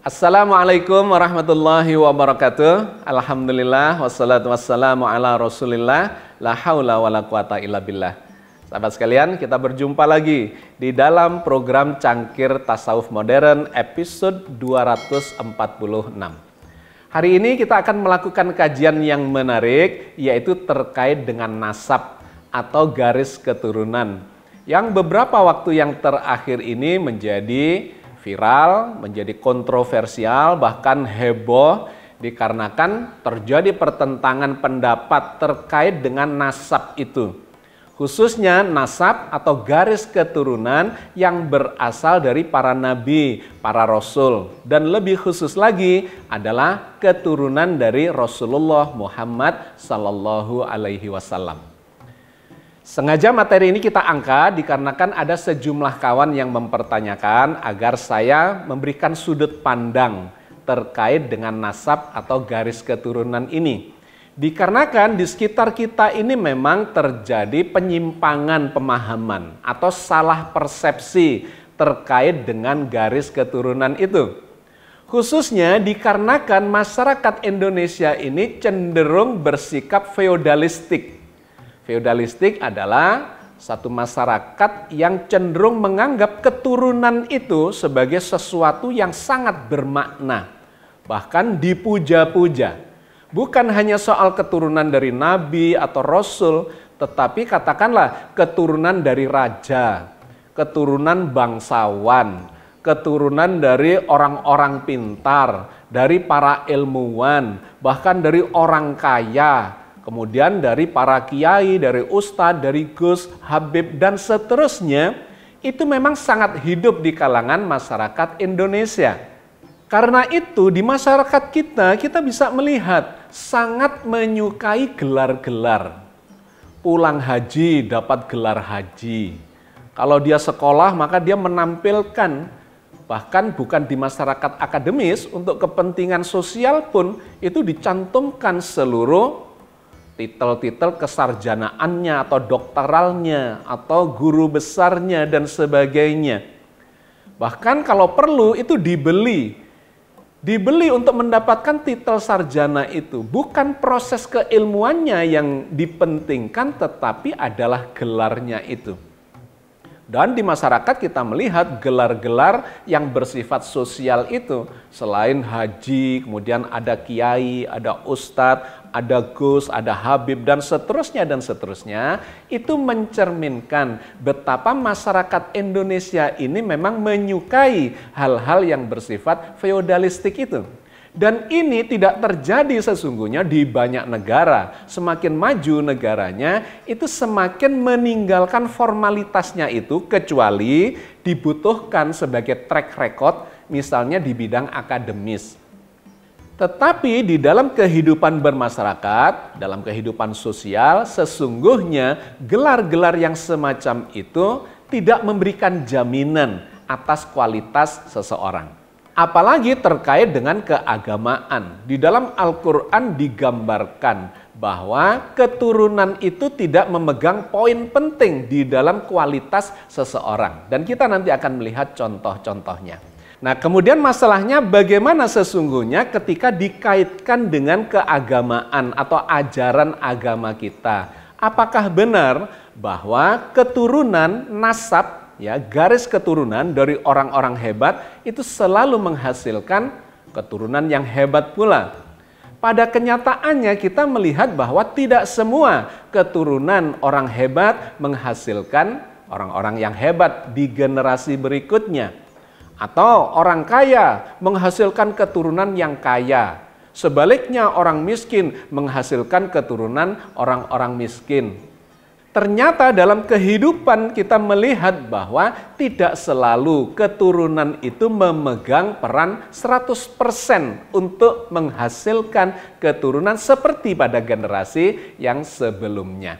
Assalamualaikum warahmatullahi wabarakatuh. Alhamdulillah wassalatu wassalamu ala Rasulillah, la haula wala quwata illa billah. Sahabat sekalian, kita berjumpa lagi di dalam program Cangkir Tasawuf Modern episode 246. Hari ini kita akan melakukan kajian yang menarik, yaitu terkait dengan nasab atau garis keturunan, yang beberapa waktu yang terakhir ini menjadi viral, menjadi kontroversial, bahkan heboh dikarenakan terjadi pertentangan pendapat terkait dengan nasab itu. Khususnya nasab atau garis keturunan yang berasal dari para nabi, para rasul, dan lebih khusus lagi adalah keturunan dari Rasulullah Muhammad Sallallahu Alaihi Wasallam. Sengaja materi ini kita angkat dikarenakan ada sejumlah kawan yang mempertanyakan agar saya memberikan sudut pandang terkait dengan nasab atau garis keturunan ini. Dikarenakan di sekitar kita ini memang terjadi penyimpangan pemahaman atau salah persepsi terkait dengan garis keturunan itu. Khususnya dikarenakan masyarakat Indonesia ini cenderung bersikap feodalistik. Feodalistik adalah satu masyarakat yang cenderung menganggap keturunan itu sebagai sesuatu yang sangat bermakna, bahkan dipuja-puja. Bukan hanya soal keturunan dari nabi atau rasul, tetapi katakanlah keturunan dari raja, keturunan bangsawan, keturunan dari orang-orang pintar, dari para ilmuwan, bahkan dari orang kaya, kemudian dari para kiai, dari ustadz, dari gus, habib, dan seterusnya, itu memang sangat hidup di kalangan masyarakat Indonesia. Karena itu di masyarakat kita bisa melihat sangat menyukai gelar-gelar. Pulang haji dapat gelar haji. Kalau dia sekolah maka dia menampilkan, bahkan bukan di masyarakat akademis, untuk kepentingan sosial pun itu dicantumkan seluruh titel-titel kesarjanaannya atau doktoralnya atau guru besarnya dan sebagainya. Bahkan kalau perlu itu dibeli untuk mendapatkan titel sarjana itu. Bukan proses keilmuannya yang dipentingkan, tetapi adalah gelarnya itu. Dan di masyarakat kita melihat gelar-gelar yang bersifat sosial itu. Selain haji, kemudian ada kiai, ada ustadz, ada gus, ada habib, dan seterusnya, itu mencerminkan betapa masyarakat Indonesia ini memang menyukai hal-hal yang bersifat feodalistik itu. Dan ini tidak terjadi sesungguhnya di banyak negara. Semakin maju negaranya, itu semakin meninggalkan formalitasnya itu, kecuali dibutuhkan sebagai track record, misalnya di bidang akademis. Tetapi di dalam kehidupan bermasyarakat, dalam kehidupan sosial, sesungguhnya gelar-gelar yang semacam itu tidak memberikan jaminan atas kualitas seseorang. Apalagi terkait dengan keagamaan. Di dalam Al-Quran digambarkan bahwa keturunan itu tidak memegang poin penting di dalam kualitas seseorang. Dan kita nanti akan melihat contoh-contohnya. Nah, kemudian masalahnya bagaimana sesungguhnya ketika dikaitkan dengan keagamaan atau ajaran agama kita. Apakah benar bahwa keturunan nasab, ya, garis keturunan dari orang-orang hebat itu selalu menghasilkan keturunan yang hebat pula? Pada kenyataannya kita melihat bahwa tidak semua keturunan orang hebat menghasilkan orang-orang yang hebat di generasi berikutnya. Atau orang kaya menghasilkan keturunan yang kaya. Sebaliknya orang miskin menghasilkan keturunan orang-orang miskin. Ternyata dalam kehidupan kita melihat bahwa tidak selalu keturunan itu memegang peran 100% untuk menghasilkan keturunan seperti pada generasi yang sebelumnya.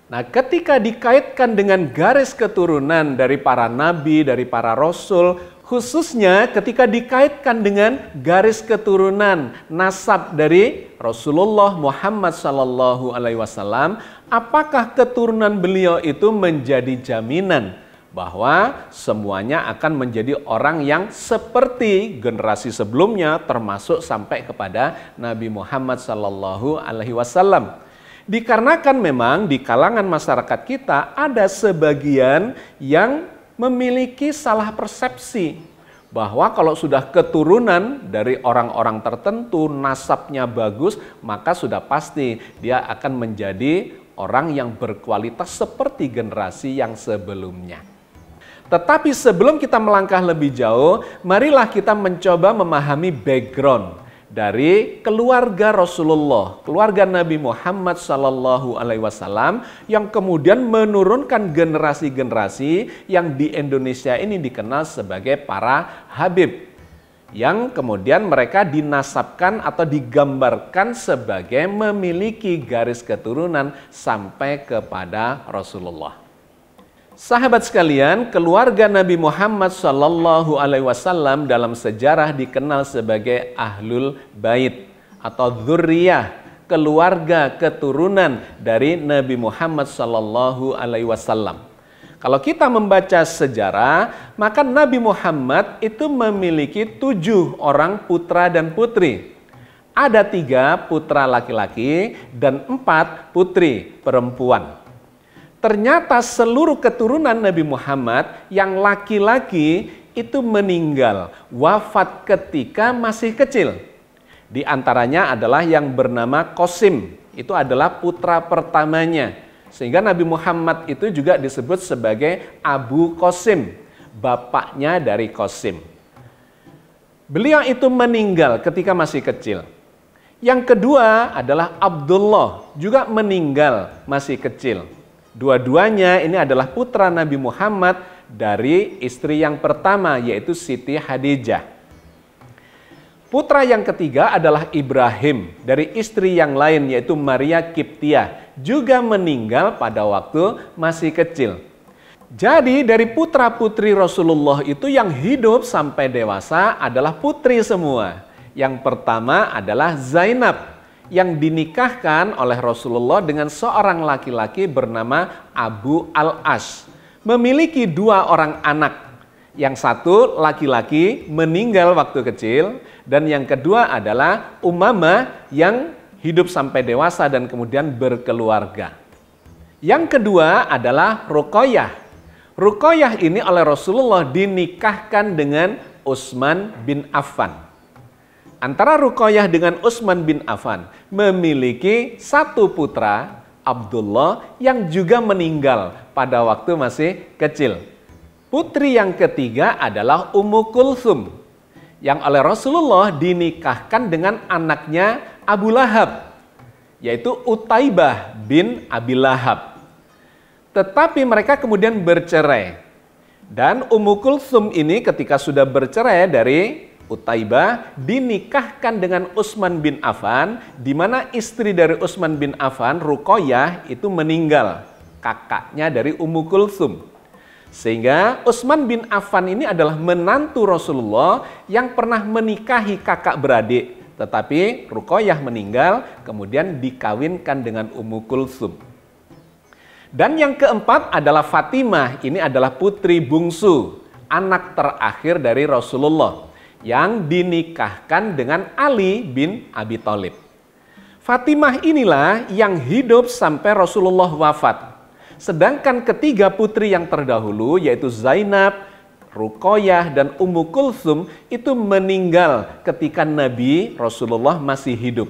Nah, ketika dikaitkan dengan garis keturunan dari para nabi, dari para rasul, khususnya ketika dikaitkan dengan garis keturunan nasab dari Rasulullah Muhammad SAW, apakah keturunan beliau itu menjadi jaminan bahwa semuanya akan menjadi orang yang seperti generasi sebelumnya, termasuk sampai kepada Nabi Muhammad SAW? Dikarenakan memang di kalangan masyarakat kita ada sebagian yang memiliki salah persepsi bahwa kalau sudah keturunan dari orang-orang tertentu, nasabnya bagus, maka sudah pasti dia akan menjadi orang yang berkualitas seperti generasi yang sebelumnya. Tetapi sebelum kita melangkah lebih jauh, marilah kita mencoba memahami background dari keluarga Rasulullah, keluarga Nabi Muhammad SAW yang kemudian menurunkan generasi-generasi yang di Indonesia ini dikenal sebagai para Habib, yang kemudian mereka dinasabkan atau digambarkan sebagai memiliki garis keturunan sampai kepada Rasulullah. Sahabat sekalian, keluarga Nabi Muhammad SAW dalam sejarah dikenal sebagai Ahlul Bait atau dzurriyyah, keluarga keturunan dari Nabi Muhammad SAW. Kalau kita membaca sejarah, maka Nabi Muhammad itu memiliki 7 orang putra dan putri. Ada 3 putra laki-laki dan 4 putri perempuan. Ternyata seluruh keturunan Nabi Muhammad yang laki-laki itu meninggal, wafat ketika masih kecil. Di antaranya adalah yang bernama Qasim, itu adalah putra pertamanya. Sehingga Nabi Muhammad itu juga disebut sebagai Abu Qasim, bapaknya dari Qasim. Beliau itu meninggal ketika masih kecil. Yang kedua adalah Abdullah, juga meninggal masih kecil. Dua-duanya ini adalah putra Nabi Muhammad dari istri yang pertama, yaitu Siti Khadijah. Putra yang ketiga adalah Ibrahim dari istri yang lain, yaitu Maria Kiptiah, juga meninggal pada waktu masih kecil. Jadi dari putra-putri Rasulullah itu yang hidup sampai dewasa adalah putri semua. Yang pertama adalah Zainab, yang dinikahkan oleh Rasulullah dengan seorang laki-laki bernama Abu Al-As. Memiliki 2 orang anak. Yang satu laki-laki meninggal waktu kecil, dan yang kedua adalah Umamah yang hidup sampai dewasa dan kemudian berkeluarga. Yang kedua adalah Ruqayyah. Ruqayyah ini oleh Rasulullah dinikahkan dengan Utsman bin Affan. Antara Ruqayyah dengan Utsman bin Affan memiliki 1 putra, Abdullah, yang juga meninggal pada waktu masih kecil. Putri yang ketiga adalah Ummu Kulsum, yang oleh Rasulullah dinikahkan dengan anaknya Abu Lahab, yaitu Utaibah bin Abi Lahab. Tetapi mereka kemudian bercerai. Dan Ummu Kulsum ini ketika sudah bercerai dari Utaibah dinikahkan dengan Utsman bin Affan, di mana istri dari Utsman bin Affan, Ruqayyah, itu meninggal, kakaknya dari Ummu Kulsum. Sehingga Utsman bin Affan ini adalah menantu Rasulullah yang pernah menikahi kakak beradik, tetapi Ruqayyah meninggal, kemudian dikawinkan dengan Ummu Kulsum. Dan yang keempat adalah Fatimah, ini adalah putri bungsu, anak terakhir dari Rasulullah, yang dinikahkan dengan Ali bin Abi Thalib. Fatimah inilah yang hidup sampai Rasulullah wafat. Sedangkan ketiga putri yang terdahulu, yaitu Zainab, Ruqayyah, dan Ummu Kulsum, itu meninggal ketika Nabi Rasulullah masih hidup.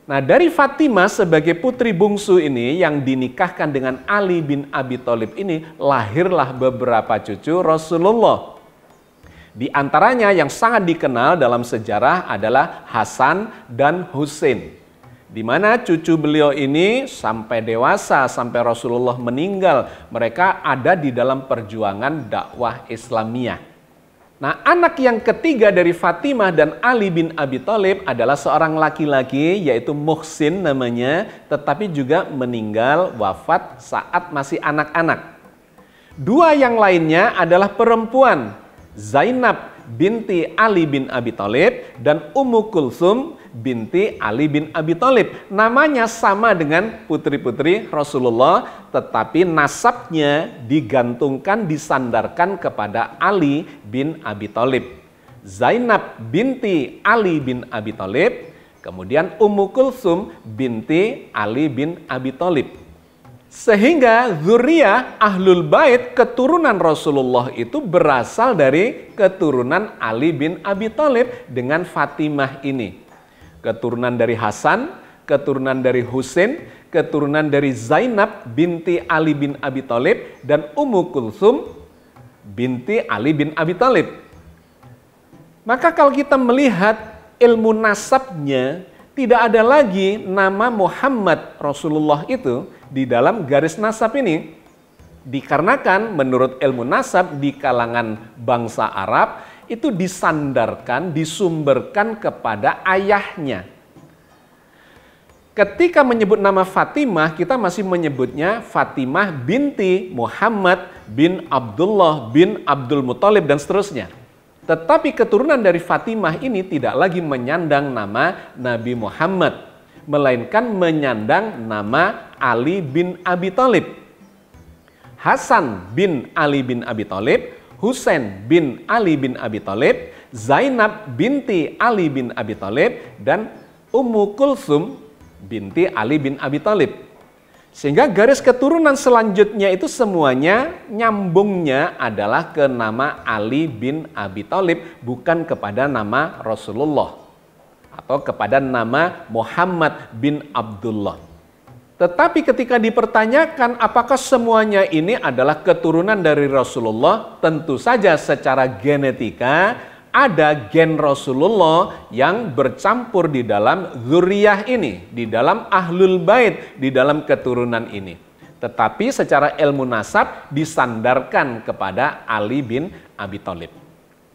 Nah, dari Fatimah sebagai putri bungsu ini yang dinikahkan dengan Ali bin Abi Thalib ini, lahirlah beberapa cucu Rasulullah. Di antaranya yang sangat dikenal dalam sejarah adalah Hasan dan Husain. Di mana cucu beliau ini sampai dewasa, sampai Rasulullah meninggal, mereka ada di dalam perjuangan dakwah Islamiyah. Nah, anak yang ketiga dari Fatimah dan Ali bin Abi Thalib adalah seorang laki-laki, yaitu Muhsin namanya, tetapi juga meninggal wafat saat masih anak-anak. Dua yang lainnya adalah perempuan, Zainab binti Ali bin Abi Thalib dan Ummu Kulsum binti Ali bin Abi Thalib. Namanya sama dengan putri-putri Rasulullah, tetapi nasabnya digantungkan, disandarkan kepada Ali bin Abi Thalib. Zainab binti Ali bin Abi Thalib, kemudian Ummu Kulsum binti Ali bin Abi Thalib. Sehingga zuriyah Ahlul Bait, keturunan Rasulullah itu berasal dari keturunan Ali bin Abi Thalib dengan Fatimah ini. Keturunan dari Hasan, keturunan dari Husain, keturunan dari Zainab binti Ali bin Abi Thalib dan Ummu Kulsum binti Ali bin Abi Thalib. Maka kalau kita melihat ilmu nasabnya, tidak ada lagi nama Muhammad Rasulullah itu di dalam garis nasab ini. Dikarenakan menurut ilmu nasab di kalangan bangsa Arab itu disandarkan, disumberkan kepada ayahnya. Ketika menyebut nama Fatimah, kita masih menyebutnya Fatimah binti Muhammad bin Abdullah bin Abdul Muthalib dan seterusnya. Tetapi keturunan dari Fatimah ini tidak lagi menyandang nama Nabi Muhammad, melainkan menyandang nama Ali bin Abi Thalib. Hasan bin Ali bin Abi Thalib, Husain bin Ali bin Abi Thalib, Zainab binti Ali bin Abi Thalib, dan Ummu Kulsum binti Ali bin Abi Thalib. Sehingga garis keturunan selanjutnya itu semuanya nyambungnya adalah ke nama Ali bin Abi Thalib, bukan kepada nama Rasulullah atau kepada nama Muhammad bin Abdullah. Tetapi ketika dipertanyakan apakah semuanya ini adalah keturunan dari Rasulullah, tentu saja secara genetika ada gen Rasulullah yang bercampur di dalam zuriyah ini, di dalam Ahlul Bait, di dalam keturunan ini. Tetapi secara ilmu nasab disandarkan kepada Ali bin Abi Thalib.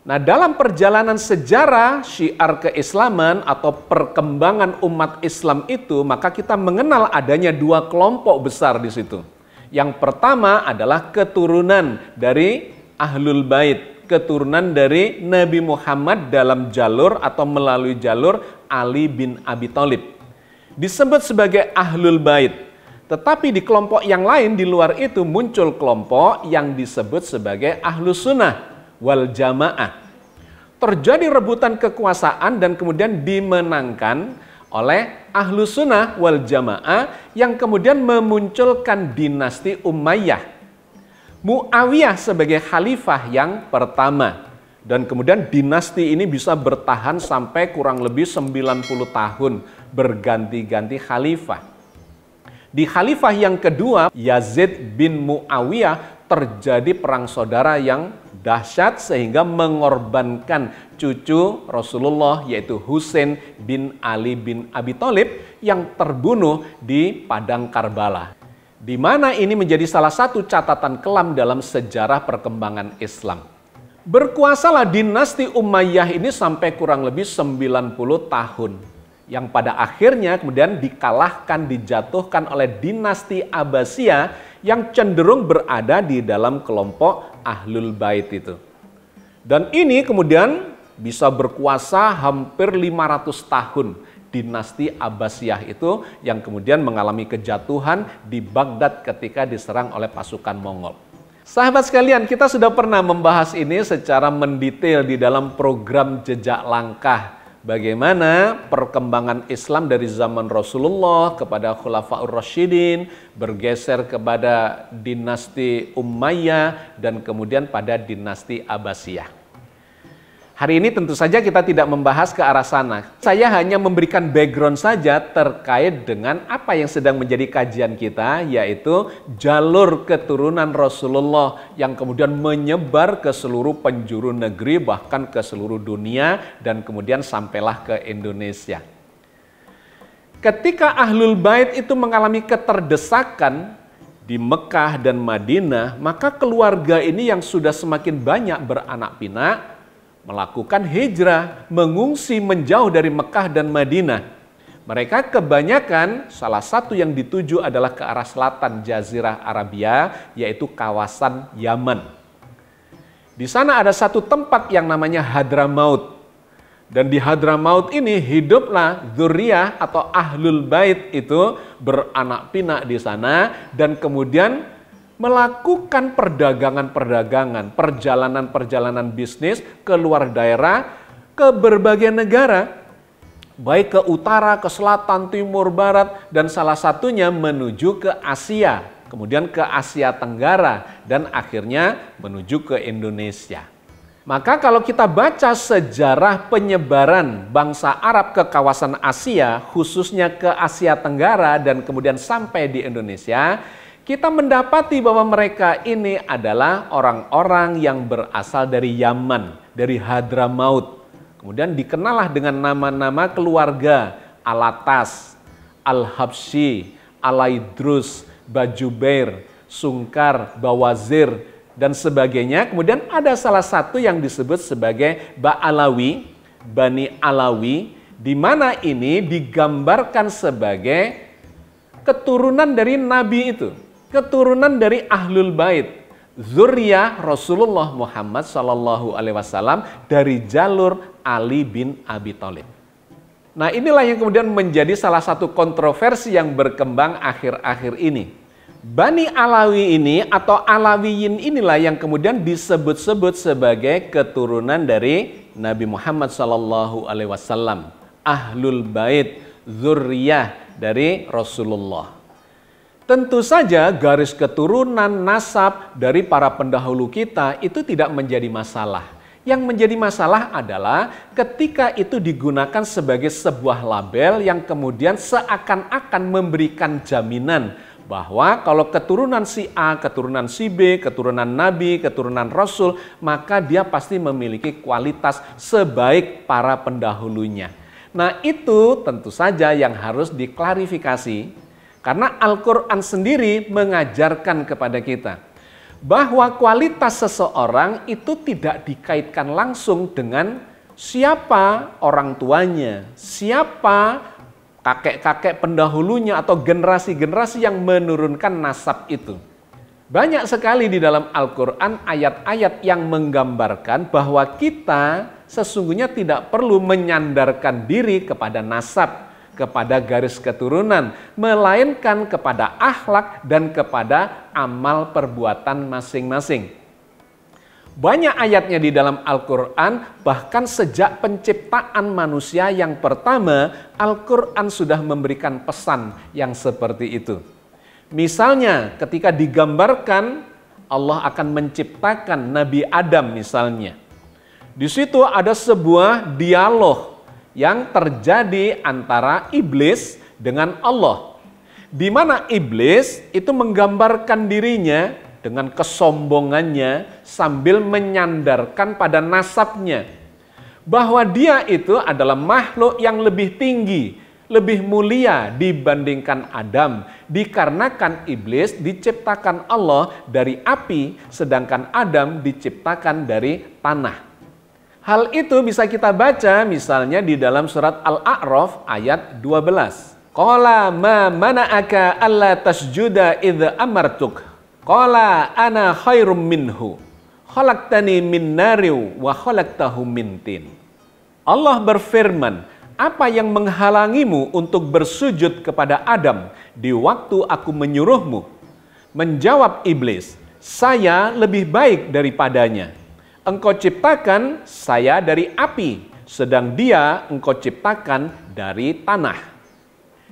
Nah, dalam perjalanan sejarah syiar keislaman atau perkembangan umat Islam itu, maka kita mengenal adanya dua kelompok besar di situ. Yang pertama adalah keturunan dari Ahlul Bait, keturunan dari Nabi Muhammad dalam jalur atau melalui jalur Ali bin Abi Thalib. Disebut sebagai Ahlul Bait. Tetapi di kelompok yang lain di luar itu muncul kelompok yang disebut sebagai Ahlus Sunnah wal Jamaah. Terjadi rebutan kekuasaan dan kemudian dimenangkan oleh Ahlus Sunnah wal Jamaah yang kemudian memunculkan dinasti Umayyah. Muawiyah sebagai khalifah yang pertama. Dan kemudian dinasti ini bisa bertahan sampai kurang lebih 90 tahun berganti-ganti khalifah. Di khalifah yang kedua, Yazid bin Muawiyah, terjadi perang saudara yang dahsyat sehingga mengorbankan cucu Rasulullah yaitu Husain bin Ali bin Abi Thalib yang terbunuh di Padang Karbala. Di mana ini menjadi salah satu catatan kelam dalam sejarah perkembangan Islam. Berkuasalah dinasti Umayyah ini sampai kurang lebih 90 tahun. Yang pada akhirnya kemudian dikalahkan, dijatuhkan oleh dinasti Abbasiyah yang cenderung berada di dalam kelompok Ahlul Bait itu. Dan ini kemudian bisa berkuasa hampir 500 tahun. Dinasti Abbasiyah itu yang kemudian mengalami kejatuhan di Baghdad ketika diserang oleh pasukan Mongol. Sahabat sekalian, kita sudah pernah membahas ini secara mendetail di dalam program Jejak Langkah. Bagaimana perkembangan Islam dari zaman Rasulullah kepada Khulafaur Rasyidin, bergeser kepada dinasti Umayyah, dan kemudian pada dinasti Abbasiyah. Hari ini tentu saja kita tidak membahas ke arah sana. Saya hanya memberikan background saja terkait dengan apa yang sedang menjadi kajian kita, yaitu jalur keturunan Rasulullah yang kemudian menyebar ke seluruh penjuru negeri, bahkan ke seluruh dunia, dan kemudian sampailah ke Indonesia. Ketika Ahlul Bait itu mengalami keterdesakan di Mekah dan Madinah, maka keluarga ini yang sudah semakin banyak beranak pinak, melakukan hijrah, mengungsi menjauh dari Mekah dan Madinah. Mereka kebanyakan, salah satu yang dituju adalah ke arah selatan Jazirah Arabia, yaitu kawasan Yaman. Di sana ada satu tempat yang namanya Hadramaut. Dan di Hadramaut ini hiduplah dzurriyyah atau Ahlul Bait itu beranak pinak di sana, dan kemudian melakukan perdagangan-perdagangan, perjalanan-perjalanan bisnis ke luar daerah, ke berbagai negara, baik ke utara, ke selatan, timur, barat, dan salah satunya menuju ke Asia, kemudian ke Asia Tenggara, dan akhirnya menuju ke Indonesia. Maka kalau kita baca sejarah penyebaran bangsa Arab ke kawasan Asia, khususnya ke Asia Tenggara, dan kemudian sampai di Indonesia, kita mendapati bahwa mereka ini adalah orang-orang yang berasal dari Yaman, dari Hadramaut. Kemudian dikenallah dengan nama-nama keluarga, Alatas, Al-Habsyi, Alaidrus, Bajubair, Sungkar, Bawazir, dan sebagainya. Kemudian ada salah satu yang disebut sebagai Ba'alawi, Bani Alawi, di mana ini digambarkan sebagai keturunan dari Nabi itu. Keturunan dari Ahlul Bait, dzurriyyah Rasulullah Muhammad SAW dari jalur Ali bin Abi Thalib. Nah, inilah yang kemudian menjadi salah satu kontroversi yang berkembang akhir-akhir ini. Bani Alawi ini atau Alawiyin inilah yang kemudian disebut-sebut sebagai keturunan dari Nabi Muhammad SAW, Ahlul Bait, dzurriyyah dari Rasulullah. Tentu saja garis keturunan nasab dari para pendahulu kita itu tidak menjadi masalah. Yang menjadi masalah adalah ketika itu digunakan sebagai sebuah label yang kemudian seakan-akan memberikan jaminan bahwa kalau keturunan si A, keturunan si B, keturunan Nabi, keturunan Rasul, maka dia pasti memiliki kualitas sebaik para pendahulunya. Nah, itu tentu saja yang harus diklarifikasi. Karena Al-Quran sendiri mengajarkan kepada kita bahwa kualitas seseorang itu tidak dikaitkan langsung dengan siapa orang tuanya, siapa kakek-kakek pendahulunya atau generasi-generasi yang menurunkan nasab itu. Banyak sekali di dalam Al-Quran ayat-ayat yang menggambarkan bahwa kita sesungguhnya tidak perlu menyandarkan diri kepada nasab, kepada garis keturunan, melainkan kepada akhlak dan kepada amal perbuatan masing-masing. Banyak ayatnya di dalam Al-Quran, bahkan sejak penciptaan manusia yang pertama, Al-Quran sudah memberikan pesan yang seperti itu. Misalnya ketika digambarkan Allah akan menciptakan Nabi Adam misalnya. Di situ ada sebuah dialog yang terjadi antara iblis dengan Allah. Di mana iblis itu menggambarkan dirinya dengan kesombongannya sambil menyandarkan pada nasabnya. Bahwa dia itu adalah makhluk yang lebih tinggi, lebih mulia dibandingkan Adam. Dikarenakan iblis diciptakan Allah dari api, sedangkan Adam diciptakan dari tanah. Hal itu bisa kita baca misalnya di dalam surat Al-A'raf ayat 12. Qala ma mana'aka alla tasjuda idh amartuk. Qala ana khairum minhu. Khalaqtani min nari wa khalaqtahu min tin. Allah berfirman, apa yang menghalangimu untuk bersujud kepada Adam di waktu aku menyuruhmu? Menjawab iblis, saya lebih baik daripadanya. Engkau ciptakan saya dari api, sedang dia engkau ciptakan dari tanah.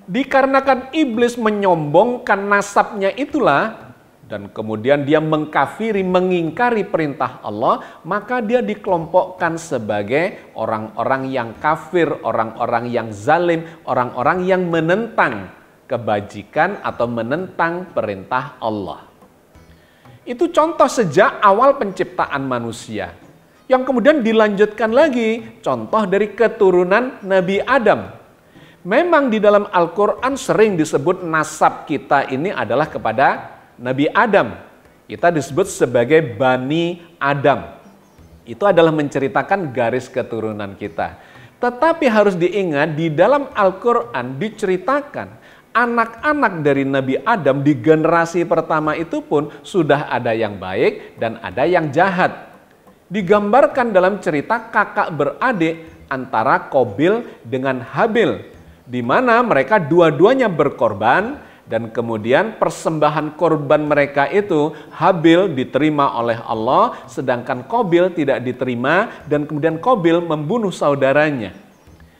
Dikarenakan iblis menyombongkan nasabnya itulah, dan kemudian dia mengkafiri, mengingkari perintah Allah, maka dia dikelompokkan sebagai orang-orang yang kafir, orang-orang yang zalim, orang-orang yang menentang kebajikan atau menentang perintah Allah. Itu contoh sejak awal penciptaan manusia. Yang kemudian dilanjutkan lagi, contoh dari keturunan Nabi Adam. Memang di dalam Al-Quran sering disebut nasab kita ini adalah kepada Nabi Adam. Kita disebut sebagai Bani Adam. Itu adalah menceritakan garis keturunan kita. Tetapi harus diingat, di dalam Al-Quran diceritakan anak-anak dari Nabi Adam di generasi pertama itu pun sudah ada yang baik dan ada yang jahat. Digambarkan dalam cerita kakak beradik antara Qabil dengan Habil, di mana mereka dua-duanya berkorban, dan kemudian persembahan korban mereka itu Habil diterima oleh Allah, sedangkan Qabil tidak diterima, dan kemudian Qabil membunuh saudaranya.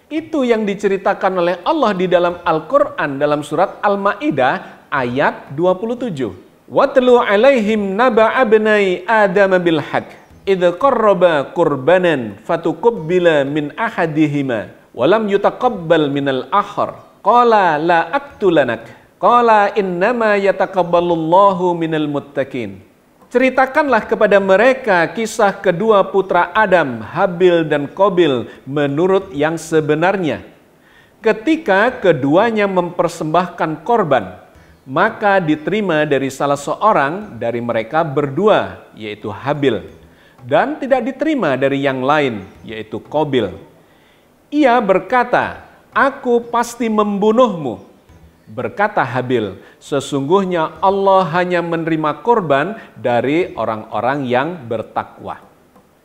Itu yang diceritakan oleh Allah di dalam Al-Quran dalam surat Al-Ma'idah ayat 27. Watlu alaihim naba abnai Adam bil haq idh qarraba qurbanan fatuqabbila min ahadihima walam yutaqabbal minal akhar qala la aqtulanak qala innama yataqabbalullahu minal muttaqin. Ceritakanlah kepada mereka kisah kedua putra Adam, Habil dan Qabil, menurut yang sebenarnya. Ketika keduanya mempersembahkan korban, maka diterima dari salah seorang dari mereka berdua, yaitu Habil, dan tidak diterima dari yang lain, yaitu Qabil. Ia berkata, "Aku pasti membunuhmu." Berkata Habil, "Sesungguhnya Allah hanya menerima korban dari orang-orang yang bertakwa."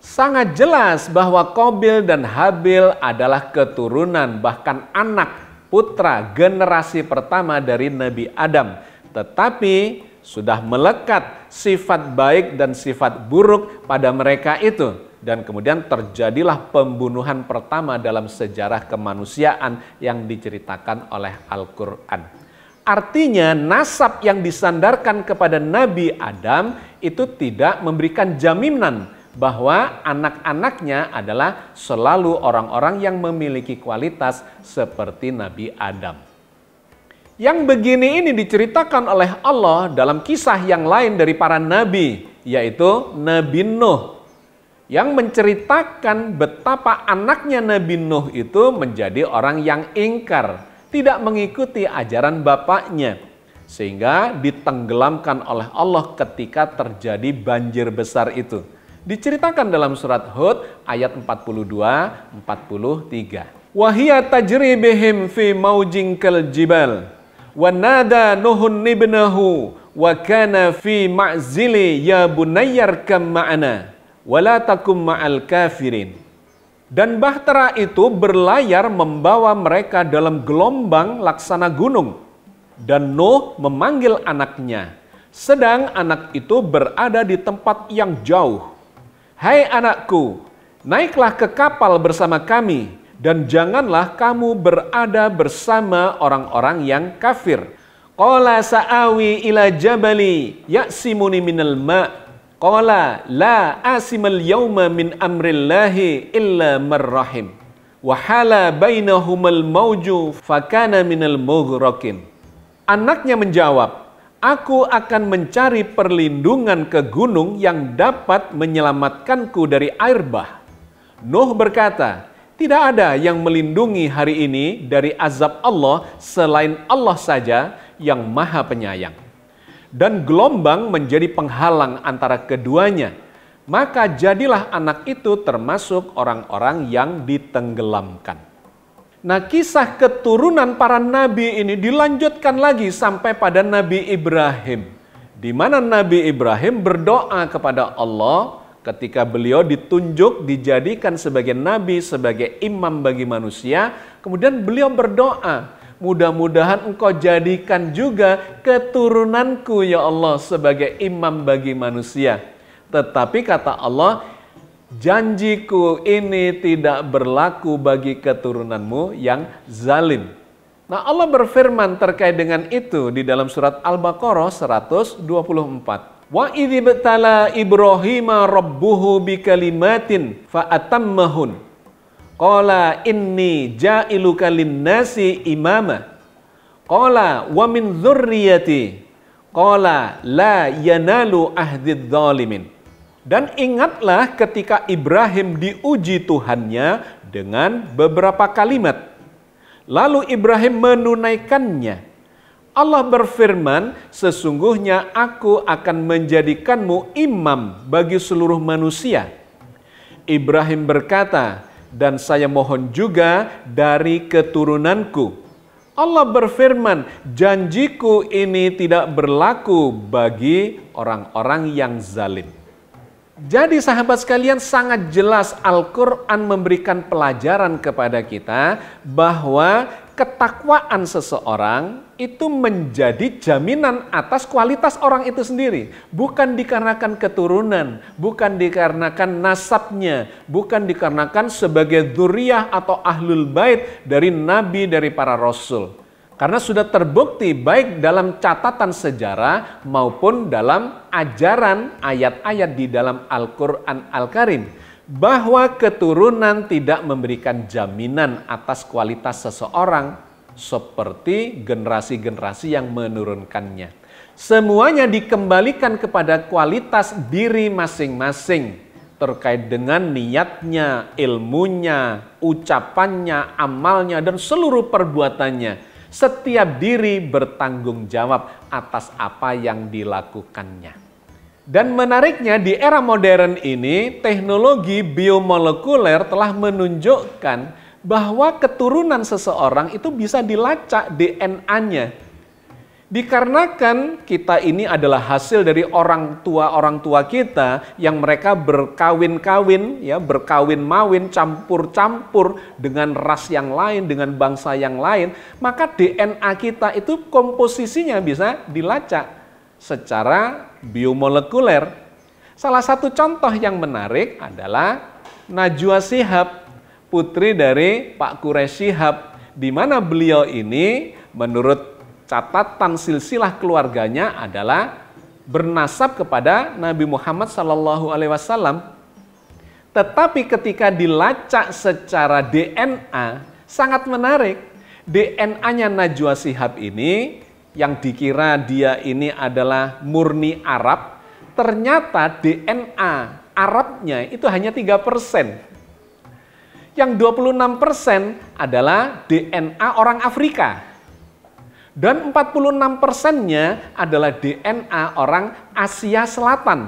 Sangat jelas bahwa Qabil dan Habil adalah keturunan, bahkan anak, putra generasi pertama dari Nabi Adam. Tetapi sudah melekat sifat baik dan sifat buruk pada mereka itu. Dan kemudian terjadilah pembunuhan pertama dalam sejarah kemanusiaan yang diceritakan oleh Al-Quran. Artinya nasab yang disandarkan kepada Nabi Adam itu tidak memberikan jaminan bahwa anak-anaknya adalah selalu orang-orang yang memiliki kualitas seperti Nabi Adam. Yang begini ini diceritakan oleh Allah dalam kisah yang lain dari para nabi, yaitu Nabi Nuh, yang menceritakan betapa anaknya Nabi Nuh itu menjadi orang yang ingkar, tidak mengikuti ajaran bapaknya, sehingga ditenggelamkan oleh Allah ketika terjadi banjir besar itu. Diceritakan dalam surat Hud ayat 42-43. Wahia tajri bihim fi maujin kal jibal wa nada Nuhun ibnahu wa kana fi ma'zili ya bunayyar kam ma'ana wala takum ma'al kafirin. Dan bahtera itu berlayar membawa mereka dalam gelombang laksana gunung. Dan Nuh memanggil anaknya, sedang anak itu berada di tempat yang jauh. Hai anakku, naiklah ke kapal bersama kami, dan janganlah kamu berada bersama orang-orang yang kafir. Qala sa'awi ila jabali ya'simuni minal ma' Qala la asimal yawma min amrillahi illa marrahim wa hala bainahumal mauju fakana minal mughraqin. Anaknya menjawab, "Aku akan mencari perlindungan ke gunung yang dapat menyelamatkanku dari air bah." Nuh berkata, "Tidak ada yang melindungi hari ini dari azab Allah selain Allah saja yang Maha Penyayang." Dan gelombang menjadi penghalang antara keduanya. Maka jadilah anak itu termasuk orang-orang yang ditenggelamkan. Nah, kisah keturunan para nabi ini dilanjutkan lagi sampai pada Nabi Ibrahim. Di mana Nabi Ibrahim berdoa kepada Allah ketika beliau ditunjuk, dijadikan sebagai nabi, sebagai imam bagi manusia. Kemudian beliau berdoa, mudah-mudahan engkau jadikan juga keturunanku ya Allah sebagai imam bagi manusia. Tetapi kata Allah, janjiku ini tidak berlaku bagi keturunanmu yang zalim. Nah, Allah berfirman terkait dengan itu di dalam surat Al-Baqarah 124. Wa idzibtala Ibrahima rabbuhu bikalimatin fa'atammahun. Qala inni ja'iluka lin-nasi imama. Qala wa min dzurriyyati. Qala la yanalu ahdidz zalimin. Dan ingatlah ketika Ibrahim diuji Tuhannya dengan beberapa kalimat. Lalu Ibrahim menunaikannya. Allah berfirman, sesungguhnya aku akan menjadikanmu imam bagi seluruh manusia. Ibrahim berkata, dan saya mohon juga dari keturunanku. Allah berfirman, janjiku ini tidak berlaku bagi orang-orang yang zalim. Jadi sahabat sekalian, sangat jelas Al-Quran memberikan pelajaran kepada kita bahwa ketakwaan seseorang itu menjadi jaminan atas kualitas orang itu sendiri. Bukan dikarenakan keturunan, bukan dikarenakan nasabnya, bukan dikarenakan sebagai dzurriyyah atau ahlul bait dari nabi, dari para rasul. Karena sudah terbukti baik dalam catatan sejarah maupun dalam ajaran ayat-ayat di dalam Al-Quran Al-Karim bahwa keturunan tidak memberikan jaminan atas kualitas seseorang seperti generasi-generasi yang menurunkannya. Semuanya dikembalikan kepada kualitas diri masing-masing terkait dengan niatnya, ilmunya, ucapannya, amalnya, dan seluruh perbuatannya. Setiap diri bertanggung jawab atas apa yang dilakukannya. Dan menariknya di era modern ini, teknologi biomolekuler telah menunjukkan bahwa keturunan seseorang itu bisa dilacak DNA-nya. Dikarenakan kita ini adalah hasil dari orang tua kita yang mereka berkawin-kawin, ya, berkawin-mawin, campur-campur dengan ras yang lain, dengan bangsa yang lain, maka DNA kita itu komposisinya bisa dilacak secara biomolekuler. Salah satu contoh yang menarik adalah Najwa Shihab, putri dari Pak Quraisy Shihab, di mana beliau ini menurut catatan silsilah keluarganya adalah bernasab kepada Nabi Muhammad SAW. Tetapi ketika dilacak secara DNA, sangat menarik. DNA-nya Najwa Shihab ini, yang dikira dia ini adalah murni Arab, ternyata DNA Arabnya itu hanya 3%. Yang 26% adalah DNA orang Afrika. Dan 46%-nya adalah DNA orang Asia Selatan.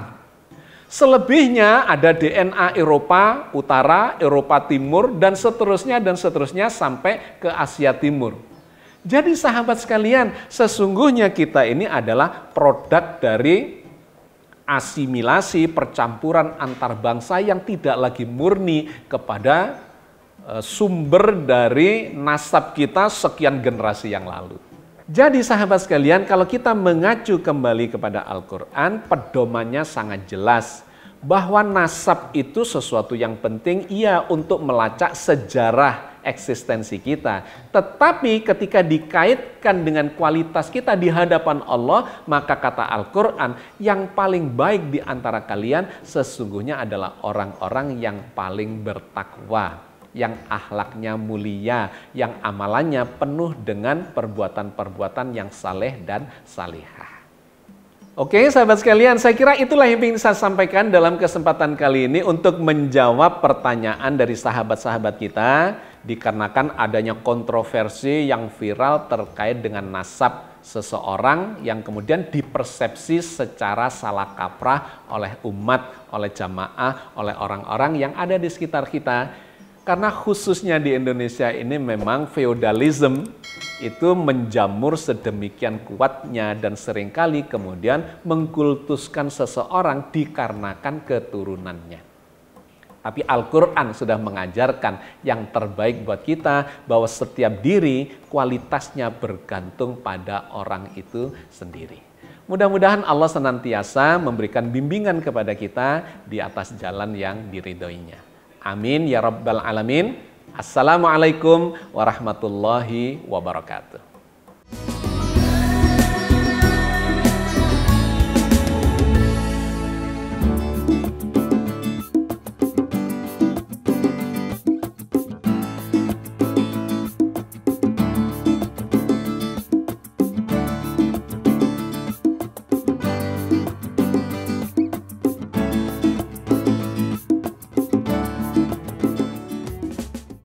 Selebihnya ada DNA Eropa Utara, Eropa Timur, dan seterusnya sampai ke Asia Timur. Jadi sahabat sekalian, sesungguhnya kita ini adalah produk dari asimilasi, percampuran antar bangsa yang tidak lagi murni kepada sumber dari nasab kita sekian generasi yang lalu. Jadi sahabat sekalian, kalau kita mengacu kembali kepada Al-Quran, pedomannya sangat jelas bahwa nasab itu sesuatu yang penting, iya, untuk melacak sejarah eksistensi kita. Tetapi ketika dikaitkan dengan kualitas kita di hadapan Allah, maka kata Al-Quran, yang paling baik di antara kalian sesungguhnya adalah orang-orang yang paling bertakwa, yang akhlaknya mulia, yang amalannya penuh dengan perbuatan-perbuatan yang saleh dan salihah. Oke sahabat sekalian, saya kira itulah yang ingin saya sampaikan dalam kesempatan kali ini untuk menjawab pertanyaan dari sahabat-sahabat kita dikarenakan adanya kontroversi yang viral terkait dengan nasab seseorang yang kemudian dipersepsi secara salah kaprah oleh umat, oleh jamaah, oleh orang-orang yang ada di sekitar kita. Karena khususnya di Indonesia ini memang feodalisme itu menjamur sedemikian kuatnya dan seringkali kemudian mengkultuskan seseorang dikarenakan keturunannya. Tapi Al-Quran sudah mengajarkan yang terbaik buat kita bahwa setiap diri kualitasnya bergantung pada orang itu sendiri. Mudah-mudahan Allah senantiasa memberikan bimbingan kepada kita di atas jalan yang diridhoinya. Amin ya rabbal alamin. Assalamualaikum warahmatullahi wabarakatuh.